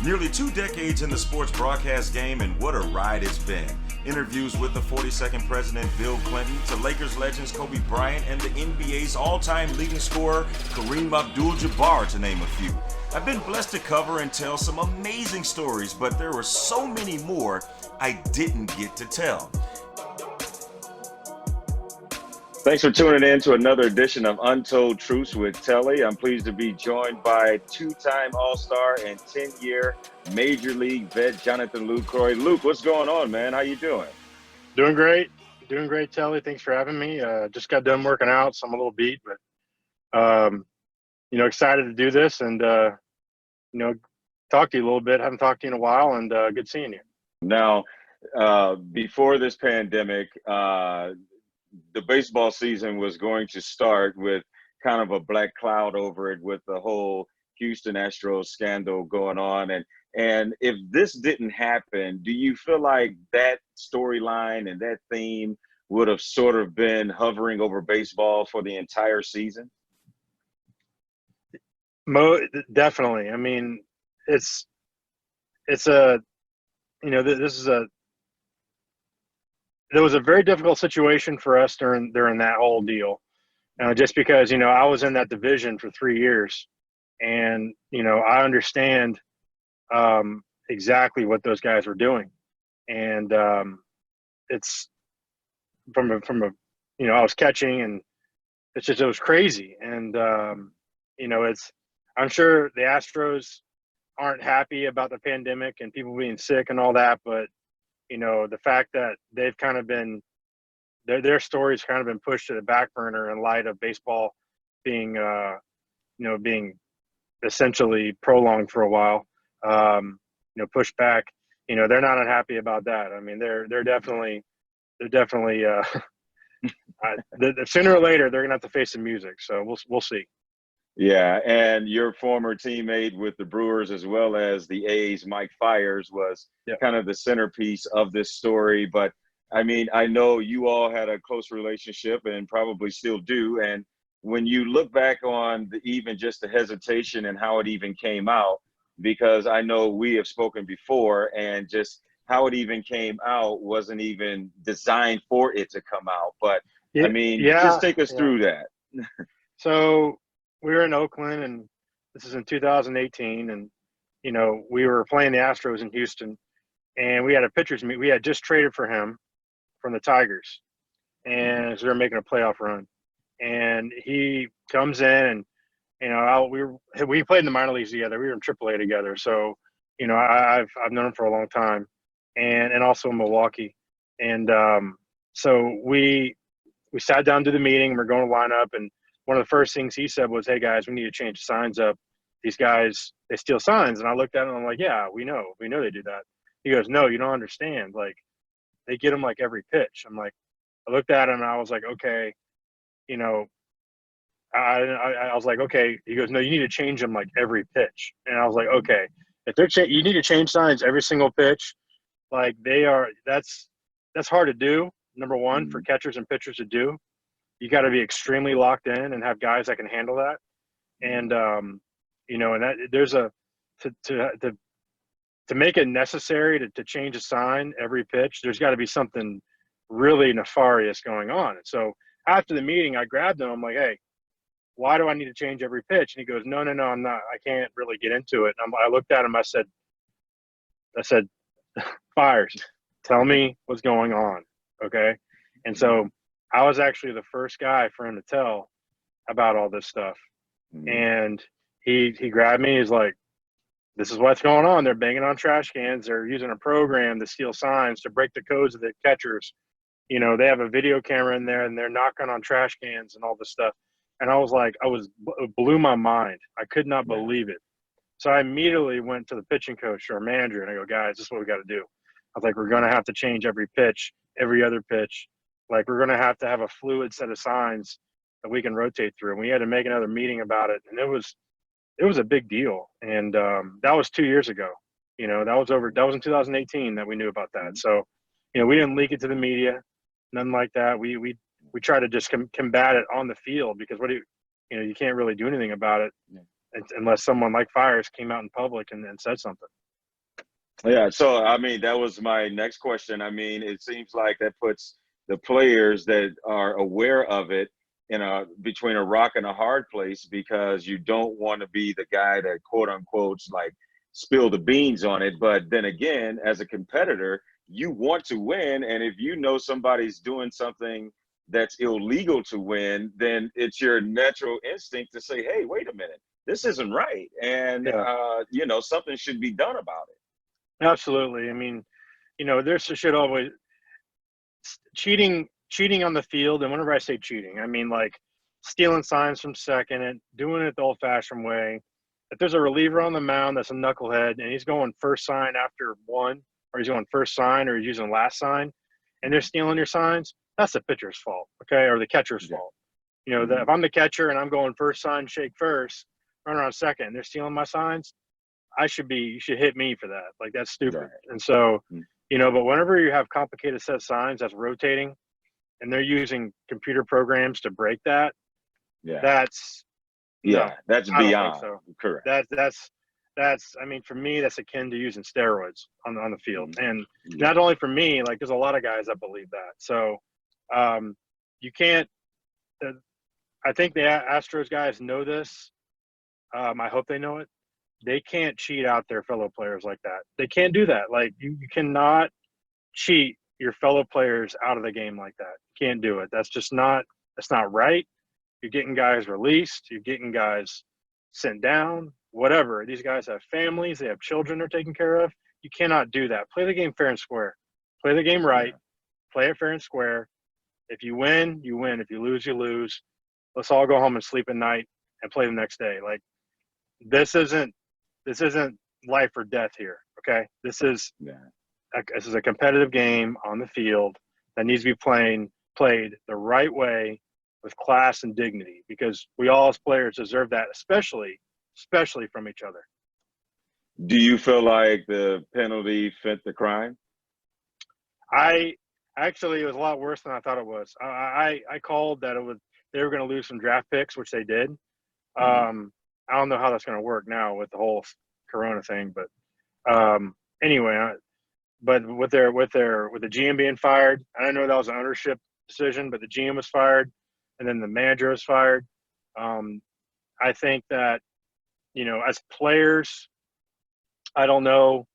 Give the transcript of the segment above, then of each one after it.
Nearly 2 decades in the sports broadcast game, and what a ride it's been. Interviews with the 42nd President Bill Clinton, to Lakers legends Kobe Bryant and the NBA's all-time leading scorer Kareem Abdul-Jabbar, to name a few. I've been blessed to cover and tell some amazing stories, but there were so many more I didn't get to tell. Thanks for tuning in to another edition of Untold Truths with Telly. I'm pleased to be joined by two-time All-Star and 10-year Major League vet Jonathan Lucroy. Luke, what's going on, man? How you doing? Doing great, Telly. Thanks for having me. Just got done working out, so I'm a little beat, but excited to do this and talk to you a little bit. Haven't talked to you in a while, and good seeing you. Now, before this pandemic, the baseball season was going to start with kind of a black cloud over it with the whole Houston Astros scandal going on. And if this didn't happen, do you feel like that storyline and that theme would have sort of been hovering over baseball for the entire season? Definitely. I mean, this is there was a very difficult situation for us during that whole deal. Just because, I was in that division for 3 years, and, I understand exactly what those guys were doing. And it's from a, I was catching, and it was crazy. And, I'm sure the Astros aren't happy about the pandemic and people being sick and all that, but the fact that they've kind of been their stories kind of been pushed to the back burner in light of baseball being being essentially prolonged for a while, pushed back. They're not unhappy about that. I mean, they're definitely sooner or later they're gonna have to face some music. So we'll see. Yeah, and your former teammate with the Brewers as well as the A's, Mike Fiers, was kind of the centerpiece of this story. But, I mean, I know you all had a close relationship and probably still do. And when you look back on even just the hesitation and how it even came out, because I know we have spoken before, and just how it even came out wasn't even designed for it to come out. But, I mean, just take us through that. So we were in Oakland, and this is in 2018, and we were playing the Astros in Houston, and we had a pitcher's meet. We had just traded for him from the Tigers, and so we were making a playoff run. And he comes in, and we played in the minor leagues together. We were in AAA together, so I've known him for a long time, and also in Milwaukee. And so we sat down to the meeting. We're going to line up, and one of the first things he said was, "Hey guys, we need to change the signs up. These guys, they steal signs." And I looked at him and I'm like, "Yeah, we know they do that." He goes, "No, you don't understand. Like, they get them like every pitch." I looked at him and I was like, "Okay, I was like, okay." He goes, "No, you need to change them like every pitch." And I was like, "Okay, if you need to change signs every single pitch, like that's hard to do. Number one, for catchers and pitchers to do. You got to be extremely locked in and have guys that can handle that." And and that there's to make it necessary to change a sign every pitch, there's got to be something really nefarious going on. And so after the meeting, I grabbed him. I'm like, "Hey, why do I need to change every pitch?" And he goes, No, I'm not. I can't really get into it." And I looked at him. I said, "Fiers, tell me what's going on, okay?" And so I was actually the first guy for him to tell about all this stuff. And he grabbed me. He's like, "This is what's going on. They're banging on trash cans. They're using a program to steal signs, to break the codes of the catchers. They have a video camera in there, and they're knocking on trash cans and all this stuff." And I was like, it blew my mind. I could not believe it. So I immediately went to the pitching coach or manager, and I go, "Guys, this is what we got to do." I was like, "We're going to have to change every pitch, every other pitch. Like, we're going to have a fluid set of signs that we can rotate through." And we had to make another meeting about it. And it was a big deal. And that was 2 years ago. That was in 2018 that we knew about that. So, we didn't leak it to the media, nothing like that. We try to just combat it on the field, because you can't really do anything about it unless someone like Fiers came out in public and said something. Yeah, so I mean, that was my next question. I mean, it seems like that puts the players that are aware of it in a between a rock and a hard place because you don't want to be the guy that quote unquote like spill the beans on it. But then again, as a competitor, you want to win, and if you know somebody's doing something that's illegal to win, then it's your natural instinct to say, "Hey, wait a minute, this isn't right," and Yeah, something should be done about it. absolutely. I mean, there's should always cheating on the field. And whenever I say cheating, I mean like stealing signs from second and doing it the old fashioned way. If there's a reliever on the mound that's a knucklehead and he's going first sign after one, or he's going first sign, or he's using last sign, and they're stealing your signs, that's the pitcher's fault, okay, or the catcher's Yeah. fault. That if I'm the catcher and I'm going first sign, shake first, run around second, and they're stealing my signs, you should hit me for that. Like, that's stupid. Right. And so, Mm. but whenever you have complicated set signs that's rotating and they're using computer programs to break that, Yeah. that's no, Yeah. That's I don't think beyond so. correct. That's I mean, for me, that's akin to using steroids on the field. Mhm. And Yeah. not only for me, like there's a lot of guys that believe that. So you can't. I think the Astros guys know this. I hope they know it. They can't cheat out their fellow players like that. They can't do that. Like you cannot cheat your fellow players out of the game like that. You can't do it. That's not right. You're getting guys released. You're getting guys sent down. Whatever. These guys have families. They have children they're taking care of. You cannot do that. Play the game fair and square. Play the game right. Play it fair and square. If you win, you win. If you lose, you lose. Let's all go home and sleep at night and play the next day. Like this isn't life or death here. Okay, this is a competitive game on the field that needs to be played the right way with class and dignity, because we all as players deserve that, especially from each other. Do you feel like the penalty fit the crime? I actually, it was a lot worse than I thought it was. I called that they were going to lose some draft picks, which they did. I don't know how that's going to work now with the whole Corona thing, but anyway, but with the GM being fired, I don't know that was an ownership decision, but the GM was fired, and then the manager was fired. I think that as players, I don't know.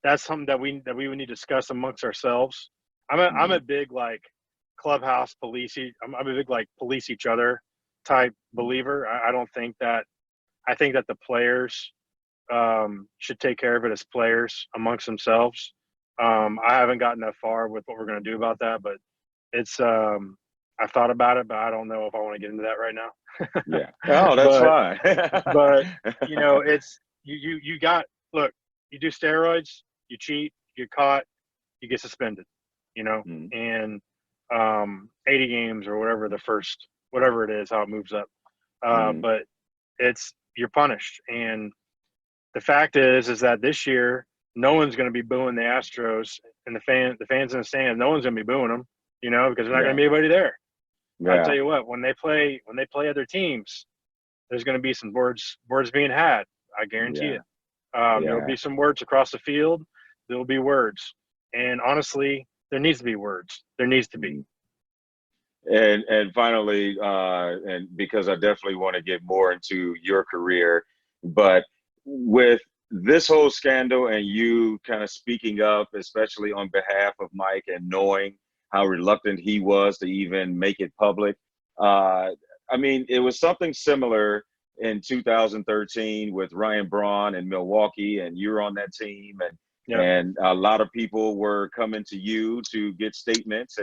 That's something that we would need to discuss amongst ourselves. I'm a big like clubhouse police. I'm a big like police each other type believer. I don't think that. I think that the players should take care of it as players amongst themselves. I haven't gotten that far with what we're going to do about that, but it's I've thought about it, but I don't know if I want to get into that right now. Yeah. Oh, that's fine. But it's you got look. You do steroids, you cheat, you get caught, you get suspended. And 80 games or whatever it is, how it moves up. But you're punished. And the fact is that this year, no one's going to be booing the Astros, and the fans in the stand, no one's going to be booing them, because there's not going to be anybody there. Yeah. I'll tell you what, when they play other teams, there's going to be some words being had. I guarantee it. There'll be some words across the field. There'll be words. And honestly, there needs to be words. There needs to be. And finally, and because I definitely want to get more into your career, but with this whole scandal and you kind of speaking up, especially on behalf of Mike, and knowing how reluctant he was to even make it public, I mean, it was something similar in 2013 with Ryan Braun in Milwaukee, and you're on that team, and a lot of people were coming to you to get statements,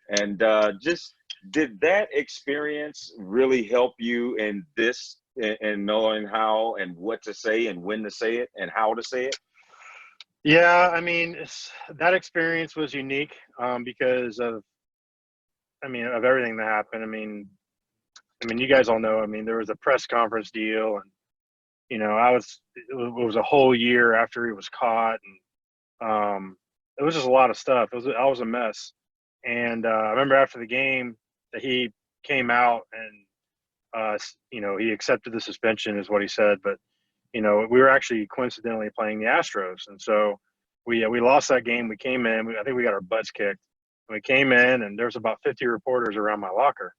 and just did that experience really help you in this, in knowing how and what to say and when to say it and how to say it? Yeah, I mean, that experience was unique because of everything that happened. I mean, you guys all know. I mean, there was a press conference deal, and it was a whole year after he was caught, and it was just a lot of stuff. I was a mess, and I remember after the game that he came out and he accepted the suspension, is what he said. But we were actually coincidentally playing the Astros, and so we lost that game. We came in. I think we got our butts kicked. We came in, and there was about 50 reporters around my locker,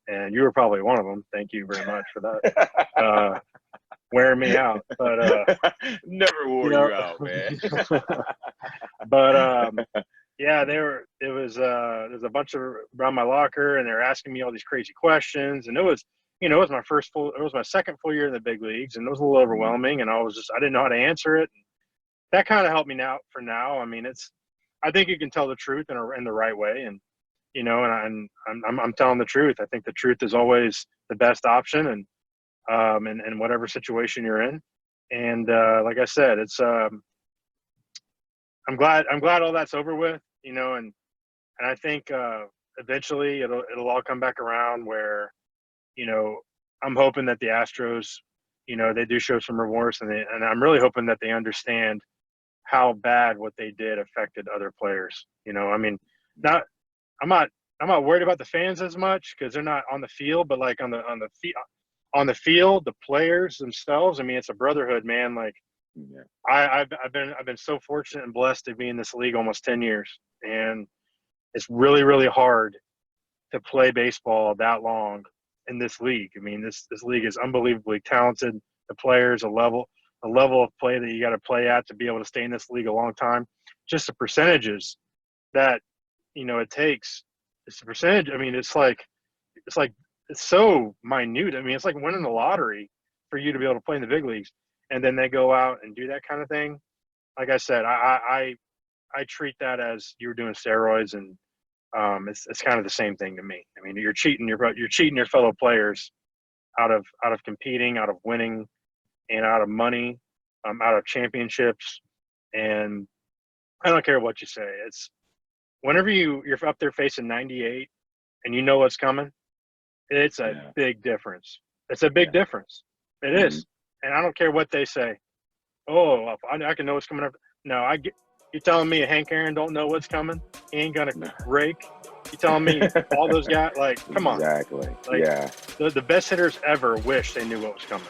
and you were probably one of them. Thank you very much for that, wearing me out. But never wore you out, man. But yeah, there's a bunch of around my locker, and they're asking me all these crazy questions, and it was my second full year in the big leagues, and it was a little overwhelming, and I didn't know how to answer it. That kind of helped me now for now. I mean, I think you can tell the truth in the right way, and and I'm telling the truth. I think the truth is always the best option, and in whatever situation you're in. And like I said, it's I'm glad all that's over with, and I think eventually it'll all come back around where, I'm hoping that the Astros, they do show some remorse, and I'm really hoping that they understand how bad what they did affected other players. I mean, I'm not worried about the fans as much because they're not on the field, but like on the field, the players themselves. I mean, it's a brotherhood, man. Like, yeah. I've been so fortunate and blessed to be in this league almost 10 years, and it's really, really hard to play baseball that long in this league. I mean, this league is unbelievably talented. The players, a level of play that you got to play at to be able to stay in this league a long time. Just the percentages that it takes. It's a percentage. I mean, it's so minute. I mean, it's like winning the lottery for you to be able to play in the big leagues, and then they go out and do that kind of thing. Like I said, I treat that as you were doing steroids, and it's kind of the same thing to me. I mean, you're cheating your fellow players out of competing, out of winning, and out of money, out of championships. And I don't care what you say. It's whenever you're up there facing 98 and you know what's coming, it's a big difference. It's a big difference. It is. And I don't care what they say. Oh, I can know what's coming up. No, you're telling me Hank Aaron don't know what's coming? He ain't gonna rake. You telling me all those guys, like, come on. Exactly. Like, the best hitters ever wish they knew what was coming.